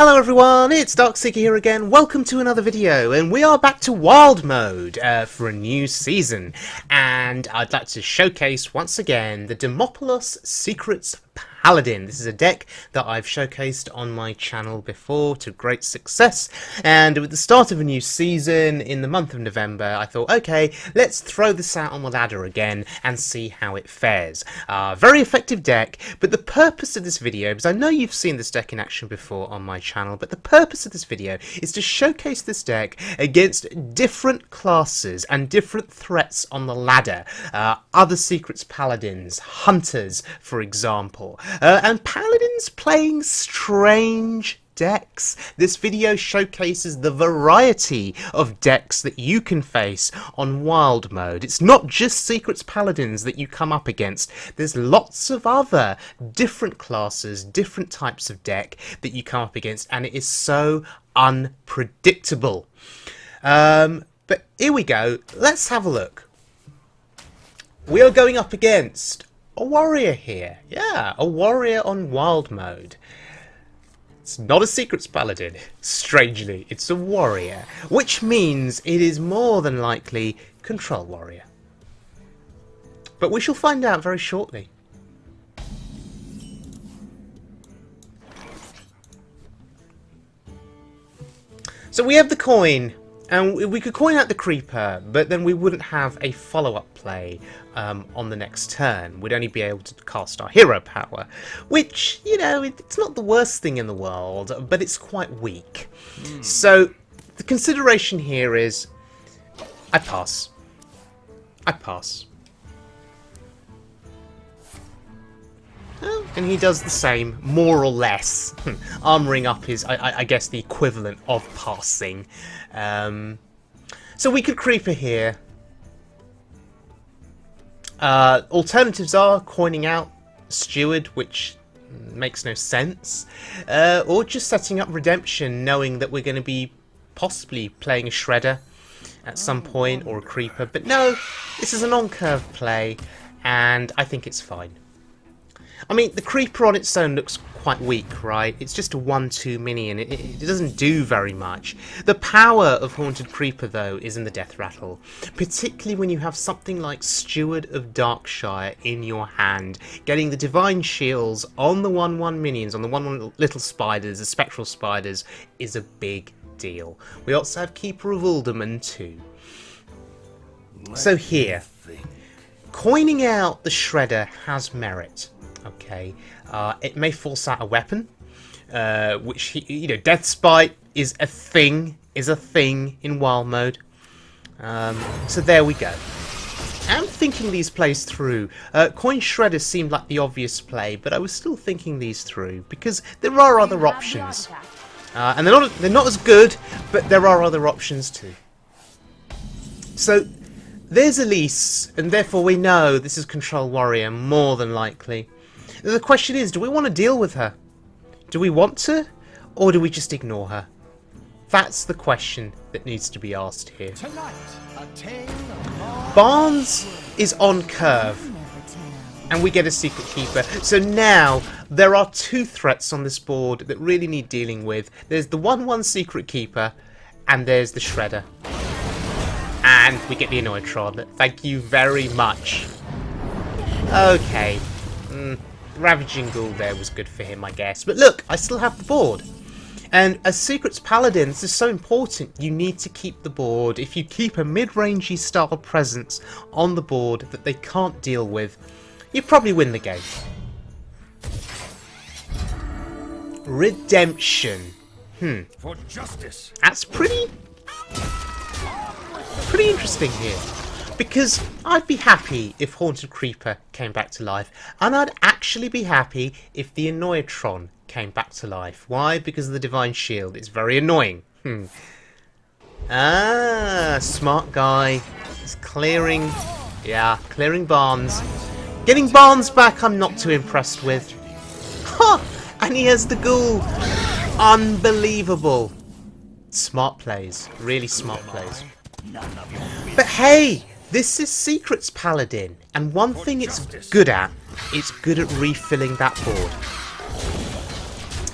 Hello everyone, it's Darkseeker here again. Welcome to another video, and we are back to Wild Mode for a new season. And I'd like to showcase once again the Demopolis Secrets Paladin. This is a deck that I've showcased on my channel before to great success, and with the start of a new season in the month of November, I thought, okay, let's throw this out on the ladder again and see how it fares. Very effective deck, but the purpose of this video, because I know you've seen this deck in action before on my channel, but the purpose of this video is to showcase this deck against different classes and different threats on the ladder. Other Secrets Paladins, Hunters, for example. And Paladins playing strange decks. This video showcases the variety of decks that you can face on Wild Mode. It's not just Secrets Paladins that you come up against. There's lots of other different classes, different types of deck that you come up against, and it is so unpredictable. But here we go. Let's have a look. We are going up against a warrior here. Yeah, a warrior on Wild Mode. It's not a Secrets Paladin, strangely, it's a warrior, which means it is more than likely Control Warrior. But we shall find out very shortly. So we have the coin, and we could coin out the Creeper, but then we wouldn't have a follow-up play on the next turn. We'd only be able to cast our hero power, which, you know, it's not the worst thing in the world, but it's quite weak. So the consideration here is, I pass. I pass. And he does the same, more or less. Armouring up is, I guess, the equivalent of passing. So we could Creeper here. Alternatives are coining out Steward, which makes no sense. Or just setting up Redemption, knowing that we're going to be possibly playing a Shredder at some point, or a Creeper. But no, this is an on-curve play, and I think it's fine. I mean, the Creeper on its own looks quite weak, right? It's just a 1/2 minion. It doesn't do very much. The power of Haunted Creeper, though, is in the Death Rattle. Particularly when you have something like Steward of Darkshire in your hand. Getting the Divine Shields on the 1/1 minions, on the 1/1 little spiders, the Spectral Spiders, is a big deal. We also have Keeper of Alderman, too. So here, coining out the Shredder has merit. Okay, it may force out a weapon, which, you know, Death Spite is a thing in Wild Mode. So there we go. I'm thinking these plays through. Coin Shredder seemed like the obvious play, but I was still thinking these through because there are other options, and they're not as good, but there are other options too. So there's Elise, and therefore we know this is Control Warrior more than likely. The question is, do we want to deal with her? Do we want to? Or do we just ignore her? That's the question that needs to be asked here. Barnes is on curve, and we get a Secret Keeper. So now, there are two threats on this board that really need dealing with. There's the 1/1 Secret Keeper, and there's the Shredder. And we get the Annoytron. Thank you very much. Okay. Ravaging Ghoul there was good for him, I guess. But look, I still have the board. And as Secrets Paladin, this is so important. You need to keep the board. If you keep a mid-rangey style presence on the board that they can't deal with, you probably win the game. Redemption. For justice. That's pretty interesting here. Because I'd be happy if Haunted Creeper came back to life, and I'd actually be happy if the Annoytron came back to life. Why? Because of the Divine Shield. It's very annoying. Smart guy. He's clearing Barnes. Getting Barnes back I'm not too impressed with. Ha! And he has the Ghoul. Unbelievable. Smart plays. Really smart plays. But hey! This is Secrets Paladin, and one thing it's good at refilling that board.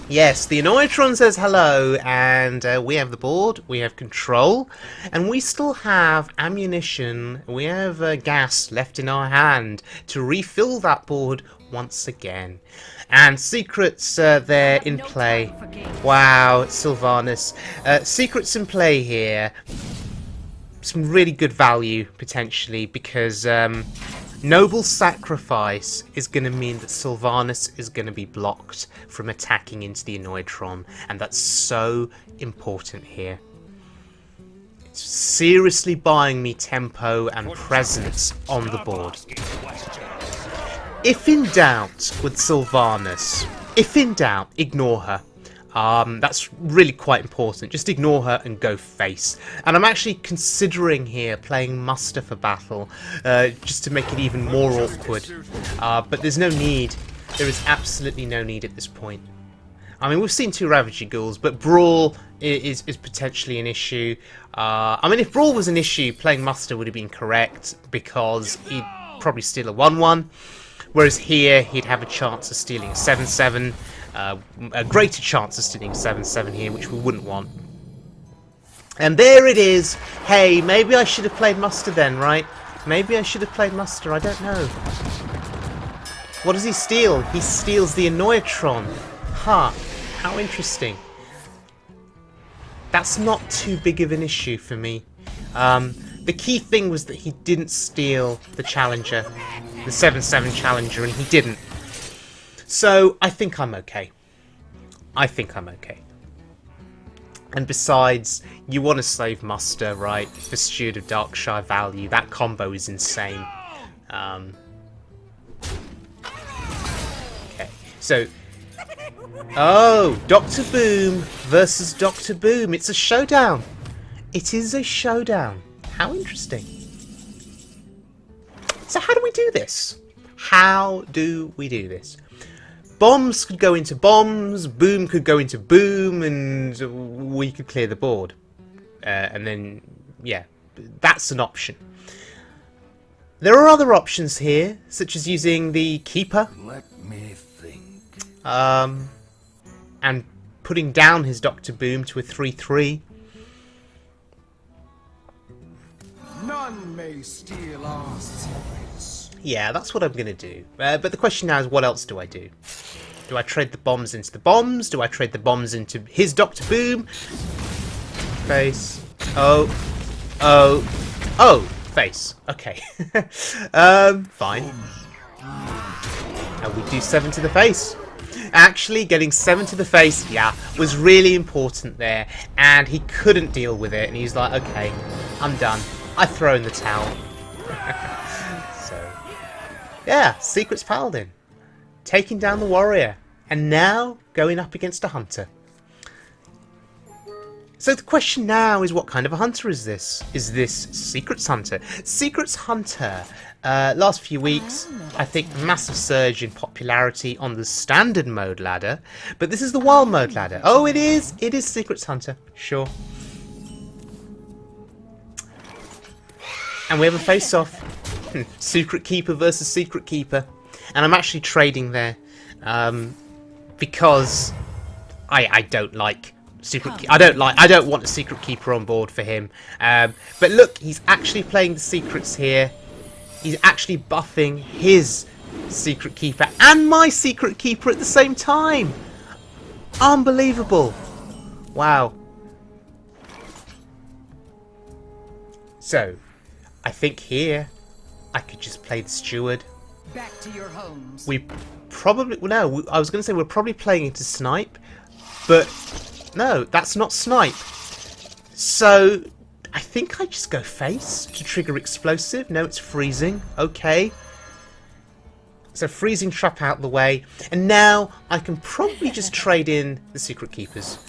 Yes, the Anoitron says hello, and we have the board, we have control, and we still have ammunition, we have gas left in our hand to refill that board once again. And secrets there in play. Wow, Sylvanas. Secrets in play here. Some really good value, potentially, because Noble Sacrifice is going to mean that Sylvanas is going to be blocked from attacking into the Anoitron, and that's so important here. It's seriously buying me tempo and presence on the board. If in doubt with Sylvanas, if in doubt, ignore her. That's really quite important. Just ignore her and go face. And I'm actually considering here playing muster for battle, just to make it even more awkward. But there's no need. There is absolutely no need at this point. I mean, we've seen 2 Ravager Ghouls, but Brawl is potentially an issue. I mean, if Brawl was an issue, playing muster would have been correct, because he'd probably steal a 1-1. Whereas here, he'd have a chance of stealing a 7-7. A greater chance of stealing 7-7 here, which we wouldn't want. And there it is. Hey, maybe I should have played muster then, right? Maybe I should have played muster, I don't know. What does he steal? He steals the Anoitron. Huh, how interesting. That's not too big of an issue for me. The key thing was that he didn't steal the Challenger, the 7-7 Challenger, and he didn't. So, I think I'm okay. I think I'm okay. And besides, you want to save muster, right? For Steward of Darkshire value. That combo is insane. Okay, so... Oh, Dr. Boom versus Dr. Boom. It's a showdown. It is a showdown. How interesting. So how do we do this? How do we do this? Bombs could go into bombs, boom could go into boom, and we could clear the board. And then, yeah, that's an option. There are other options here, such as using the Keeper. Let me think. And putting down his Dr. Boom to a 3-3. None may steal our secrets. Yeah, that's what I'm going to do. But the question now is, what else do I do? Do I trade the bombs into the bombs? Do I trade the bombs into his Dr. Boom? Face. Oh. Oh. Oh. Face. Okay. Fine. And we do 7 to the face. Actually, getting 7 to the face, yeah, was really important there. And he couldn't deal with it. And he's like, okay, I'm done. I throw in the towel. So, yeah, Secrets Paladin. Taking down the warrior. And now going up against a hunter. So the question now is, what kind of a hunter is this? Is this Secrets Hunter? Secrets Hunter, last few weeks, I think massive surge in popularity on the standard mode ladder. But this is the wild mode ladder. Oh, it is Secrets Hunter, sure. And we have a face-off. Secret Keeper versus Secret Keeper. And I'm actually trading there. Because I don't like I don't want a Secret Keeper on board for him. But look, he's actually playing the secrets here. He's actually buffing his Secret Keeper and my Secret Keeper at the same time. Unbelievable. Wow. So, I think here I could just play the Steward. Back to your homes. We probably... No, I was going to say we're probably playing it to snipe. But... No, that's not snipe. So, I think I just go face to trigger explosive. No, it's freezing. Okay. So, freezing trap out the way. And now, I can probably just trade in the Secret Keepers.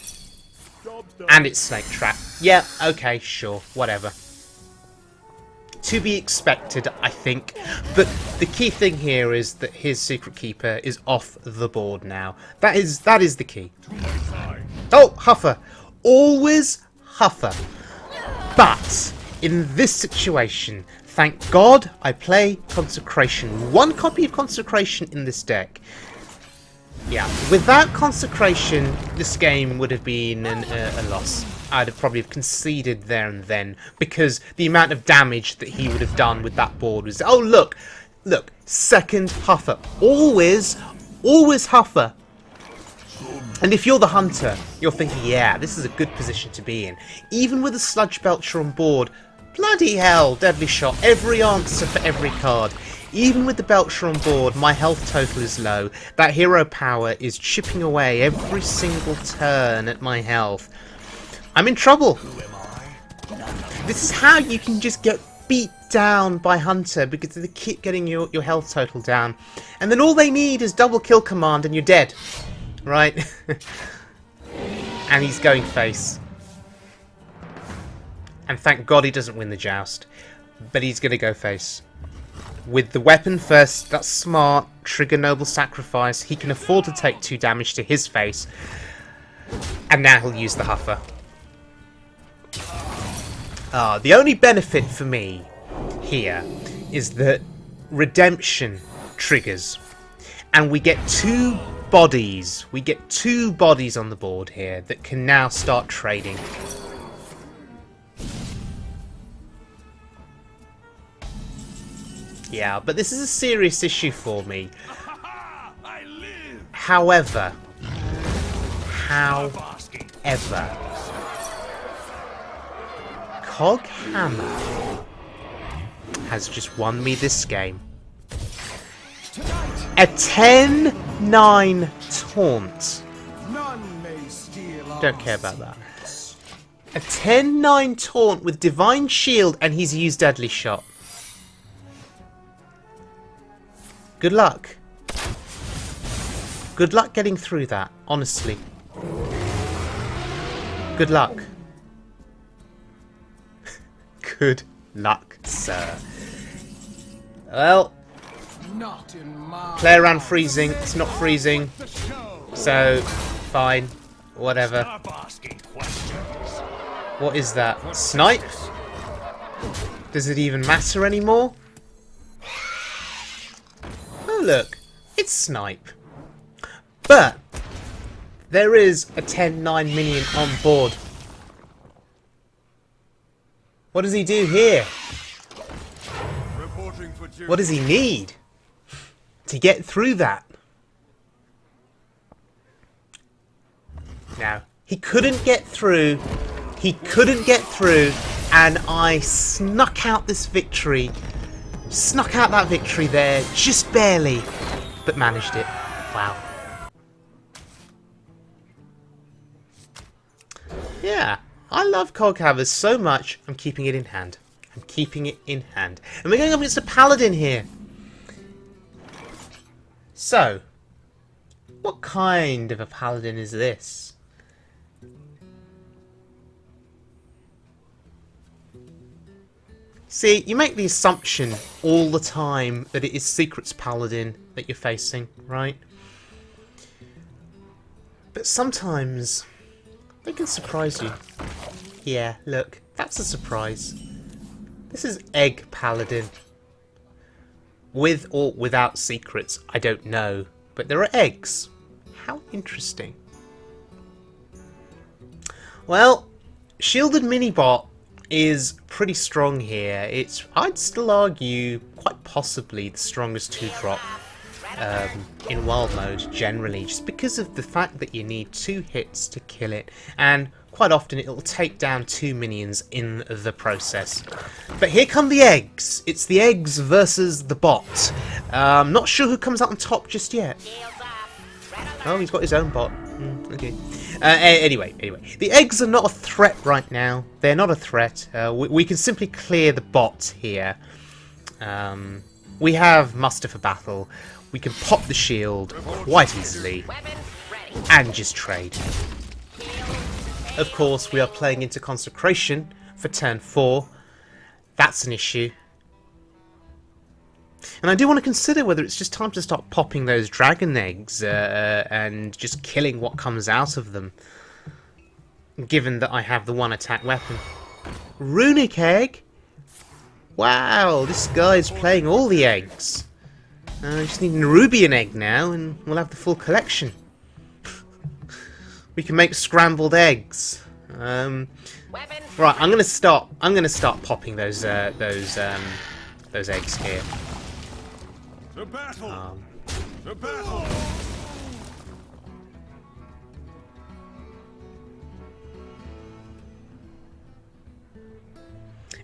And it's snake trap. Yeah, okay, sure. Whatever. To be expected, I think. But the key thing here is that his Secret Keeper is off the board now. That is the key. Oh, Huffer. Always Huffer. But in this situation, thank God I play Consecration. 1 copy of Consecration in this deck. Yeah, without Consecration, this game would have been a loss. I'd have probably conceded there and then, because the amount of damage that he would have done with that board was... Oh, look! Look, second Huffer. Always Huffer. And if you're the hunter, you're thinking, yeah, this is a good position to be in. Even with a Sludge Belcher on board, bloody hell, Deadly Shot, every answer for every card. Even with the Belcher on board, my health total is low. That hero power is chipping away every single turn at my health. I'm in trouble. This is how you can just get beat down by Hunter, because they keep getting your health total down. And then all they need is double kill command and you're dead. Right? And he's going face. And thank God he doesn't win the joust. But he's going to go face. With the weapon first, that's smart. Trigger Noble Sacrifice. He can afford to take 2 damage to his face. And now he'll use the Huffer. The only benefit for me here is that Redemption triggers. And we get 2 bodies. We get 2 bodies on the board here that can now start trading. Yeah, but this is a serious issue for me. However, Coghammer has just won me this game. A 10-9 taunt. Don't care about that. A 10-9 taunt with Divine Shield, and he's used Deadly Shot. Good luck. Good luck getting through that, honestly. Good luck. Good luck, sir. Well, play around freezing. It's not freezing. So, fine. Whatever. What is that? Snipe? Does it even matter anymore? Oh look, it's Snipe. But there is a 10-9 minion on board. What does he do here? What does he need to get through that? Now, he couldn't get through. He couldn't get through, and I snuck out this victory. Snuck out that victory there, just barely, but managed it. Wow. Yeah, I love Coghammer so much, I'm keeping it in hand. I'm keeping it in hand. And we're going up against a Paladin here. So, what kind of a Paladin is this? See, you make the assumption all the time that it is Secrets Paladin that you're facing, right? But sometimes they can surprise you. Yeah, look, that's a surprise. This is Egg Paladin. With or without secrets, I don't know. But there are eggs. How interesting. Well, Shielded Minibot is pretty strong here. It's, I'd still argue, quite possibly the strongest 2-drop in wild mode generally, just because of the fact that you need 2 hits to kill it, and quite often it'll take down 2 minions in the process. But here come the eggs. It's the eggs versus the bot. Not sure who comes out on top just yet. Oh, he's got his own bot. Okay. Anyway, the eggs are not a threat right now. They're not a threat. We can simply clear the bot here. We have muster for battle. We can pop the shield quite easily and just trade. Of course, we are playing into Consecration for turn 4. That's an issue. And I do want to consider whether it's just time to start popping those dragon eggs and just killing what comes out of them. Given that I have the 1 attack weapon. Runic egg? Wow, this guy's playing all the eggs. I just need a Nerubian egg now, and we'll have the full collection. We can make scrambled eggs. Right, I'm gonna start popping those eggs here. To battle! To battle!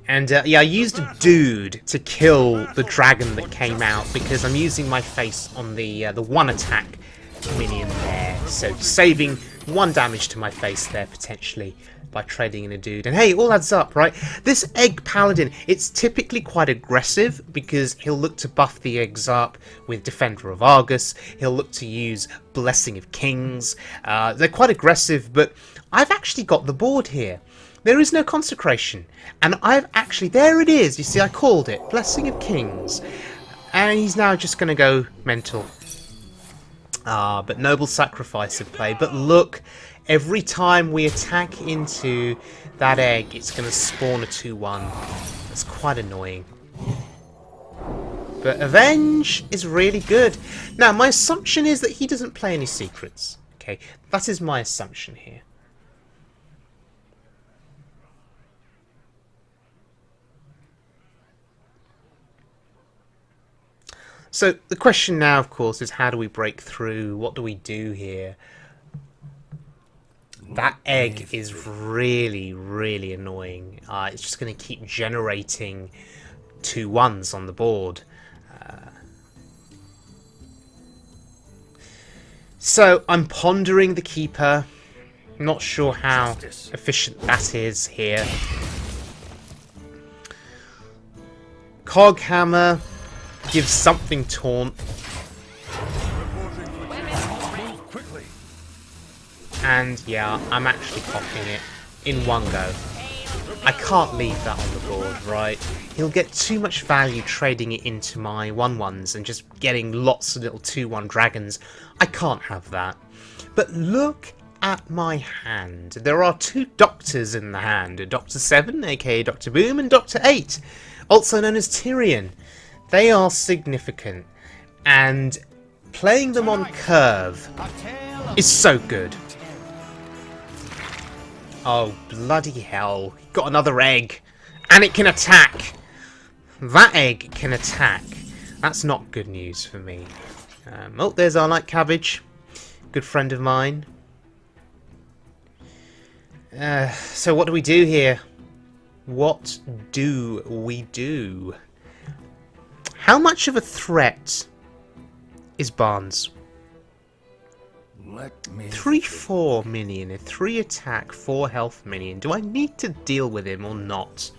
And yeah, I used a dude to kill the dragon that came out because I'm using my face on the one attack minion there, so saving 1 damage to my face there potentially by trading in a dude. And hey, it all adds up, right? This egg paladin, it's typically quite aggressive because he'll look to buff the eggs up with Defender of Argus. He'll look to use Blessing of Kings. They're quite aggressive, but I've actually got the board here. There is no consecration, and I've actually, there it is, you see, I called it, Blessing of Kings, and he's now just going to go mental. But noble sacrifice of play, but look, every time we attack into that egg, it's going to spawn a 2-1, that's quite annoying. But Avenge is really good. Now, my assumption is that he doesn't play any secrets, okay, that is my assumption here. So the question now, of course, is how do we break through? What do we do here? That egg is really, really annoying. It's just going to keep generating 2-1s on the board. So I'm pondering the Keeper. Not sure how efficient that is here. Coghammer gives something taunt. And yeah, I'm actually popping it in one go. I can't leave that on the board, right? He'll get too much value trading it into my 1-1s and just getting lots of little 2-1 dragons. I can't have that. But look at my hand. There are 2 doctors in the hand. Dr. 7, aka Dr. Boom, and Dr. 8, also known as Tyrion. They are significant, and playing them on curve is so good. Oh, bloody hell. Got another egg, and it can attack. That egg can attack. That's not good news for me. Oh, there's our light cabbage. Good friend of mine. So what do we do here? What do we do? How much of a threat is Barnes? 3-4 minion, a 3 attack, 4 health minion. Do I need to deal with him or not?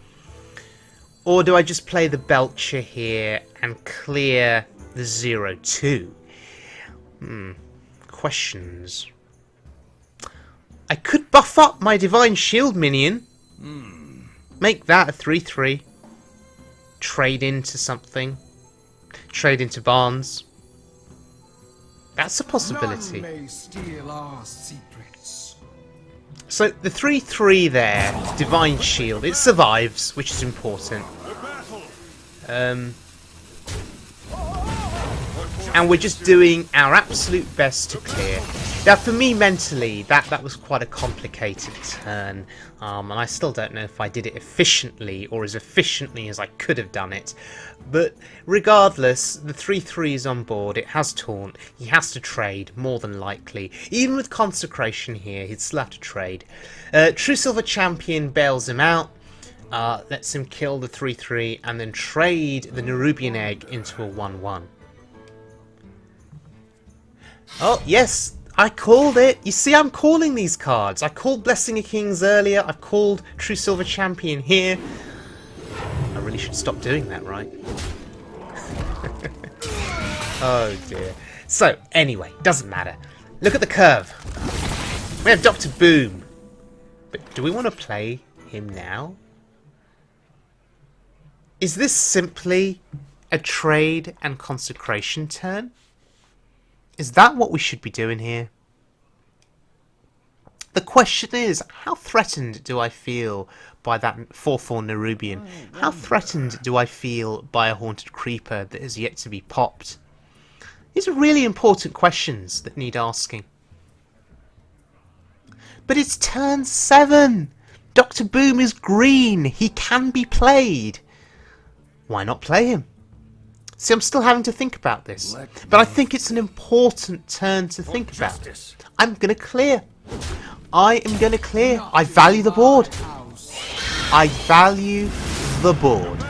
Or do I just play the Belcher here and clear the 0-2? Questions. I could buff up my Divine Shield minion. Make that a 3-3. Trade into something. Trade into Barnes. That's a possibility. None may steal our secrets. So the 3-3 there, Divine Shield, it survives, which is important. And we're just doing our absolute best to clear. Now for me mentally, that was quite a complicated turn, and I still don't know if I did it efficiently or as efficiently as I could have done it. But regardless, the 3-3 is on board, it has taunt, he has to trade, more than likely. Even with Consecration here, he'd still have to trade. True Silver Champion bails him out, lets him kill the 3-3, and then trade the Nerubian Egg into a 1-1. Oh, yes! I called it! You see, I'm calling these cards. I called Blessing of Kings earlier. I've called True Silver Champion here. I really should stop doing that, right? Oh, dear. So, anyway, doesn't matter. Look at the curve. We have Dr. Boom. But do we want to play him now? Is this simply a trade and consecration turn? Is that what we should be doing here? The question is, how threatened do I feel by that 4-4 Nerubian? How threatened do I feel by a Haunted Creeper that is yet to be popped? These are really important questions that need asking. But it's turn 7! Dr. Boom is green! He can be played! Why not play him? See, I'm still having to think about this. But I think it's an important turn to think about. I'm going to clear. I am going to clear. I value the board. I value the board.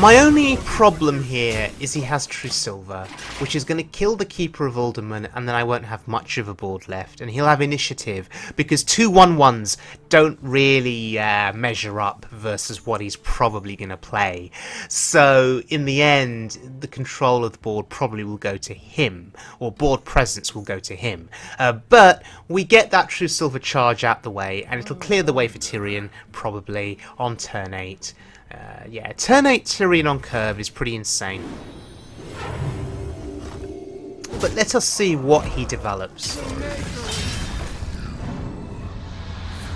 My only problem here is he has True Silver, which is going to kill the Keeper of Alderman, and then I won't have much of a board left. And he'll have Initiative, because 2/1/1s don't really measure up versus what he's probably going to play. So, in the end, the control of the board probably will go to him, or board presence will go to him. But we get that True Silver charge out the way, and it'll clear the way for Tyrion, probably, on turn 8. Yeah, turn 8 Tyrion on curve is pretty insane. But let us see what he develops.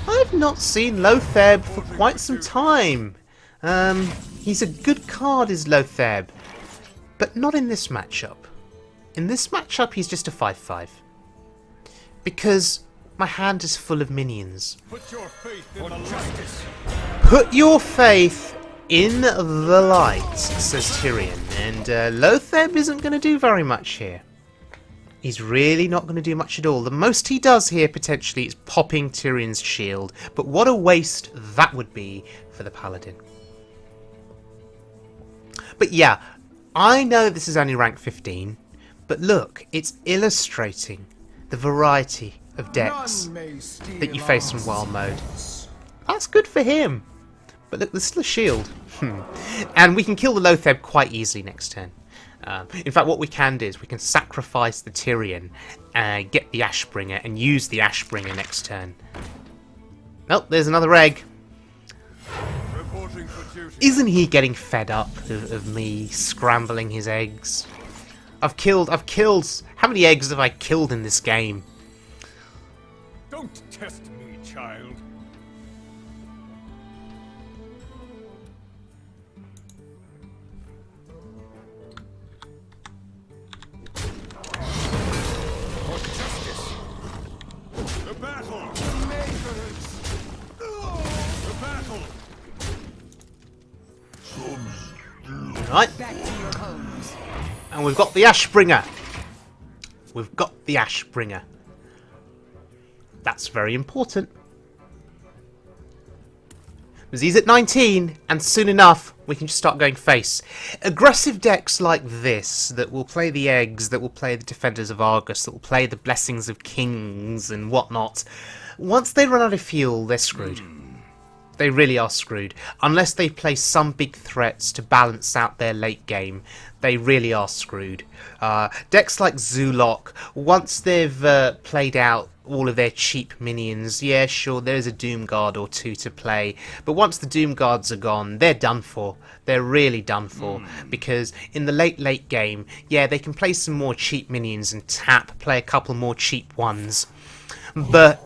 I've not seen Lotheb for quite some time. He's a good card, is Lotheb, but not in this matchup. In this matchup, he's just a 5/5. Because my hand is full of minions. Put your faith in the justice. Put your faith in the light, says Tyrion, and Lotheb isn't going to do very much here. He's really not going to do much at all. The most he does here, potentially, is popping Tyrion's shield, but what a waste that would be for the Paladin. But yeah, I know this is only rank 15, but look, it's illustrating the variety of decks that you face in wild mode. That's good for him. But look, there's still a shield. And we can kill the Lotheb quite easily next turn. In fact, what we can do is we can sacrifice the Tyrion, get the Ashbringer, and use the Ashbringer next turn. Oh, there's another egg. Isn't he getting fed up of me scrambling his eggs? I've killed... How many eggs have I killed in this game? Don't test me, child. The battle! The battle! Right. Back to your homes. And we've got the Ashbringer. We've got the Ashbringer. That's very important. Because he's at 19, and soon enough, we can just start going face. Aggressive decks like this, that will play the eggs, that will play the Defenders of Argus, that will play the Blessings of Kings and whatnot, once they run out of fuel, they're screwed. They really are screwed. Unless they play some big threats to balance out their late game, they really are screwed. Decks like Zulok, once they've played out all of their cheap minions, yeah, sure, there's a Doomguard or two to play, but once the Doomguards are gone, they're done for. They're really done for, because in the late game, yeah, they can play some more cheap minions and play a couple more cheap ones, but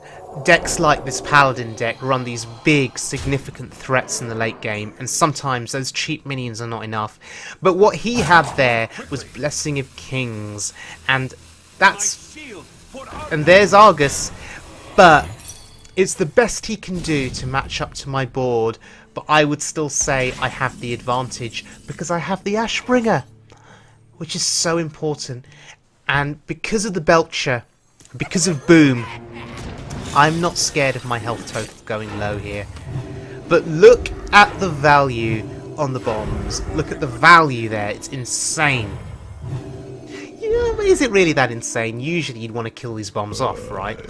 decks like this Paladin deck run these big, significant threats in the late game, and sometimes those cheap minions are not enough. But what he had there was Blessing of Kings, and that's... and there's Argus, but it's the best he can do to match up to my board, but I would still say I have the advantage, because I have the Ashbringer, which is so important. And because of the Belcher, because of Boom, I'm not scared of my health total going low here. But look at the value on the bombs. Look at the value there. It's insane. Yeah, is it really that insane? Usually you'd want to kill these bombs off, right?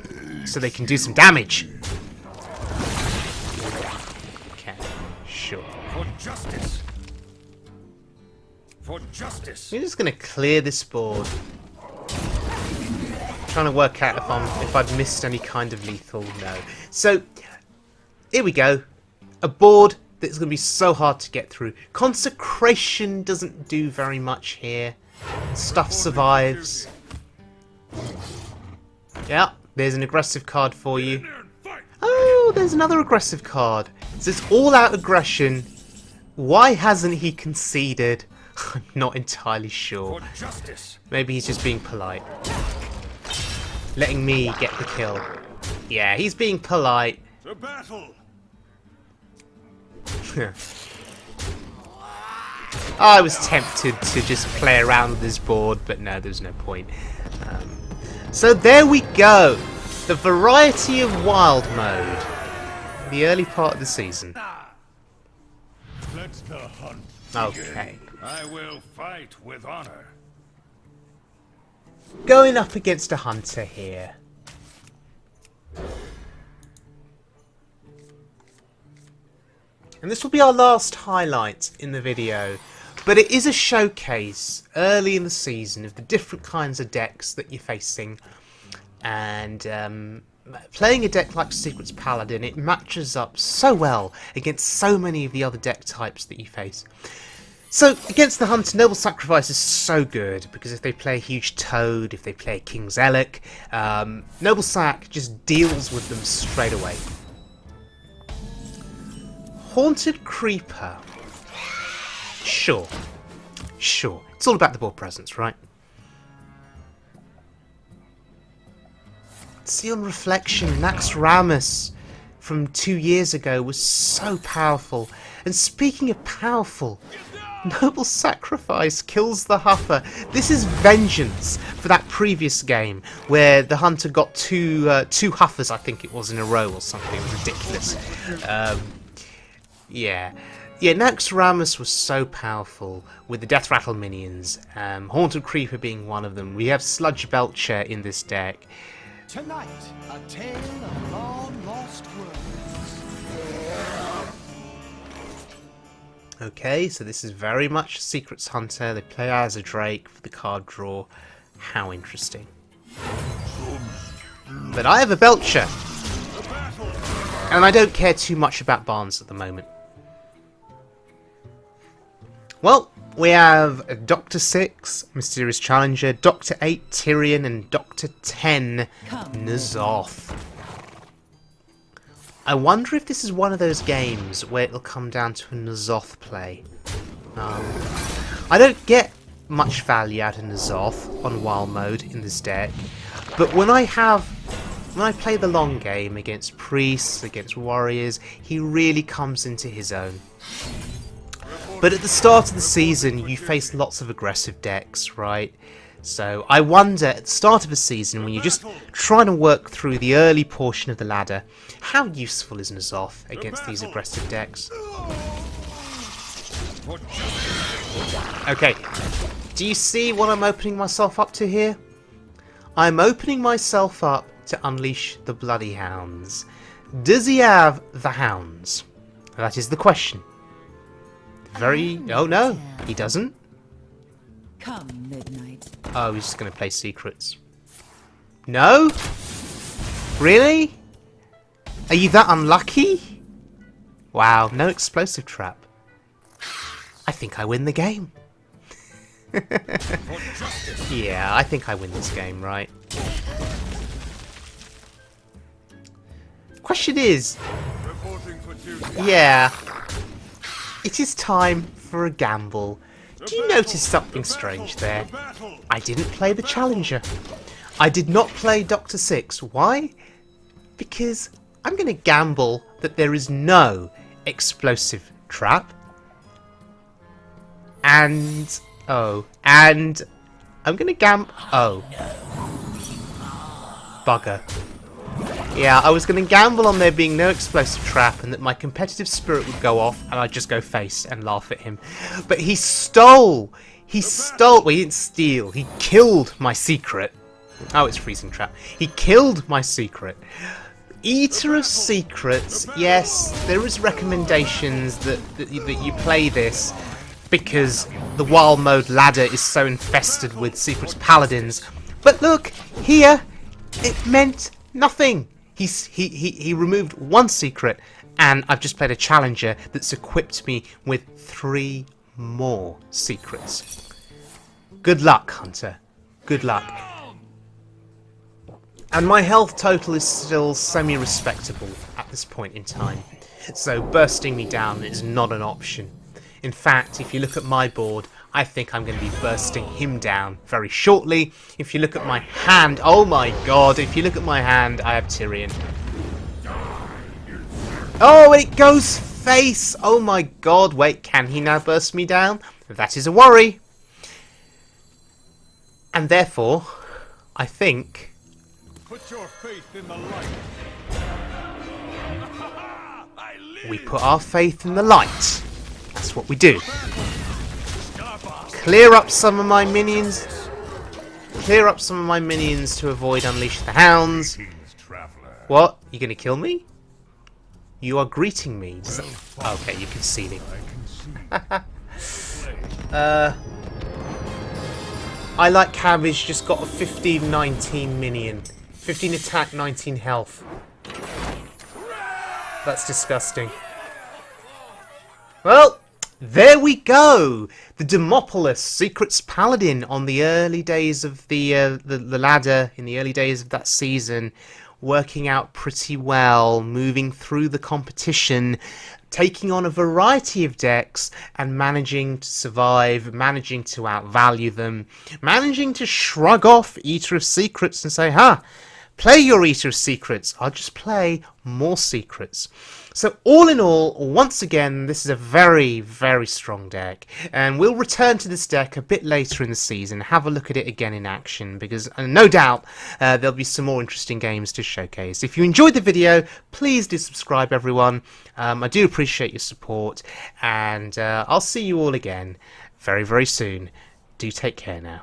So they can do some damage. Okay, sure. For justice. For justice. We're just going to clear this board. Trying to work out if I've missed any kind of lethal. No. So here we go. A board that's going to be so hard to get through. Consecration doesn't do very much here. Stuff survives. Yeah, there's an aggressive card for you. Oh, there's another aggressive card. So it's all out aggression. Why hasn't he conceded? I'm not entirely sure. For justice. Maybe he's just being polite. Letting me get the kill. Yeah, he's being polite. To battle. I was tempted to just play around with this board, but no, there's no point. So there we go. The variety of wild mode. The early part of the season. Let the hunt. Okay. I will fight with honor. Going up against a hunter here. And this will be our last highlight in the video, but it is a showcase early in the season of the different kinds of decks that you're facing. And playing a deck like Secrets Paladin, it matches up so well against so many of the other deck types that you face. So, against the Hunter, Noble Sacrifice is so good, because if they play a huge Toad, if they play a King's Elec, Noble Sac just deals with them straight away. Haunted Creeper. Sure. Sure. It's all about the board presence, right? See, on reflection, Naxxramas from 2 years ago was so powerful. And speaking of powerful, Noble Sacrifice kills the Huffer. This is vengeance for that previous game where the Hunter got two Huffers, I think it was, in a row or something. It was ridiculous. Yeah, Naxxramas was so powerful with the Death Rattle minions, Haunted Creeper being one of them. We have Sludge Belcher in this deck. Tonight, a tale of long lost worlds. Okay, so this is very much Secrets Hunter. They play as a Drake for the card draw. How interesting. But I have a Belcher. And I don't care too much about Barnes at the moment. Well, we have Dr. 6, Mysterious Challenger, Dr. 8, Tyrion, and Dr. 10, N'Zoth. I wonder if this is one of those games where it'll come down to a N'Zoth play. I don't get much value out of N'Zoth on wild mode in this deck, but when I play the long game against priests, against warriors, he really comes into his own. But at the start of the season, you face lots of aggressive decks, right? So I wonder, at the start of a season, when you're just trying to work through the early portion of the ladder, how useful is N'Zoth against these aggressive decks? Okay, do you see what I'm opening myself up to here? I'm opening myself up to unleash the Bloody Hounds. Does he have the hounds? That is the question. Oh no, he doesn't. Come, midnight. Oh, he's just going to play Secrets. No? Really? Are you that unlucky? Wow, no explosive trap. I think I win the game. Yeah, I think I win this game, right? Question is... Yeah. It is time for a gamble. Do you notice something strange there? I didn't play the Challenger. I did not play Dr. 6. Why? Because I'm going to gamble that there is no explosive trap. And I'm going to bugger. Yeah, I was going to gamble on there being no explosive trap and that my competitive spirit would go off and I'd just go face and laugh at him. But he stole! Well, he didn't steal. He killed my secret. Oh, it's freezing trap. He killed my secret. Eater of Secrets. Yes, there is recommendations that you play this because the wild mode ladder is so infested with Secrets Paladins. But look, here, it meant nothing. He removed one secret, and I've just played a Challenger that's equipped me with 3 more secrets. Good luck, Hunter. Good luck. And my health total is still semi-respectable at this point in time, so bursting me down is not an option. In fact, if you look at my board, I think I'm going to be bursting him down very shortly. If you look at my hand, oh my god, if you look at my hand, I have Tyrion. Oh, it goes face! Oh my god, wait, can he now burst me down? That is a worry. And therefore, I think... Put your faith in the light. I live. we put our faith in the light. That's what we do. Clear up some of my minions. Clear up some of my minions to avoid Unleash the Hounds. King's traveler. What? You gonna kill me? You are greeting me. Does that... okay, you can see me. I like Cabbage just got a 15-19 minion. 15 attack, 19 health. That's disgusting. Well, there we go. The Demopolis Secrets Paladin on the early days of the ladder, in the early days of that season, working out pretty well, moving through the competition, taking on a variety of decks and managing to survive, managing to outvalue them, managing to shrug off Eater of Secrets and say, play your Eater of Secrets, I'll just play more Secrets. So all in all, once again, this is a very, very strong deck, and we'll return to this deck a bit later in the season, have a look at it again in action, because no doubt there'll be some more interesting games to showcase. If you enjoyed the video, please do subscribe, everyone. I do appreciate your support, and I'll see you all again very, very soon. Do take care now.